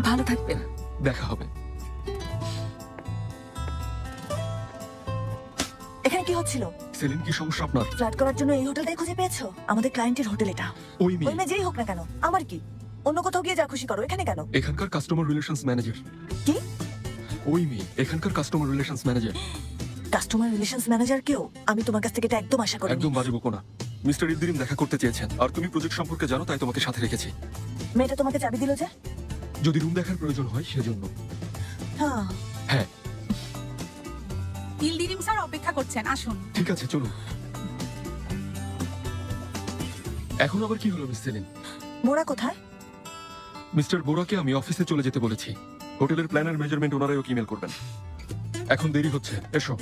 ভালো থাকবেন। দেখা হবে। এখানে কি হচ্ছিল? সেলিন, কি সমস্যা আপনার? ফ্ল্যাট করার জন্য এই হোটেলটাই খুঁজে পেয়েছো? আমাদের ক্লায়েন্টের হোটেল এটা। ওই ওই মেয়ে যেই হোক না কেন, আমার কি? অন্য কোথাও গিয়ে যা খুশি করো, এখানে কেন? এখানকার কাস্টমার রিলেশনস ম্যানেজার। কি? ওই মেয়ে এখানকার customer relations manager. Customer relations manager কেউ? আমি তোমার কাছ থেকে এটা একদম আশা করিনি। একদম বাজে বকো না। মিস্টার ইলদিরিম দেখা করতে চেয়েছেন, আর তুমি প্রজেক্ট সম্পর্কে জানো, তাই তোমাকে সাথে রেখেছি। মেয়েটা তোমাকে চাবি দিল যে? যদি রুম দেখার প্রয়োজন হয় সেজন্য। হ্যাঁ। হ্যাঁ ইলদিরিম স্যার অপেক্ষা করছেন, আসুন। ঠিক আছে, চলুন। এখন আবার কি হলো মিস সেলিন? মোরা কোথায়? মিস্টার বোরাকে আমি অফিসে চলে যেতে বলেছি। হোটেলের প্ল্যানের মেজারমেন্ট ওনারাই ওকে ইমেল করবেন। এখন দেরি হচ্ছে, এসো।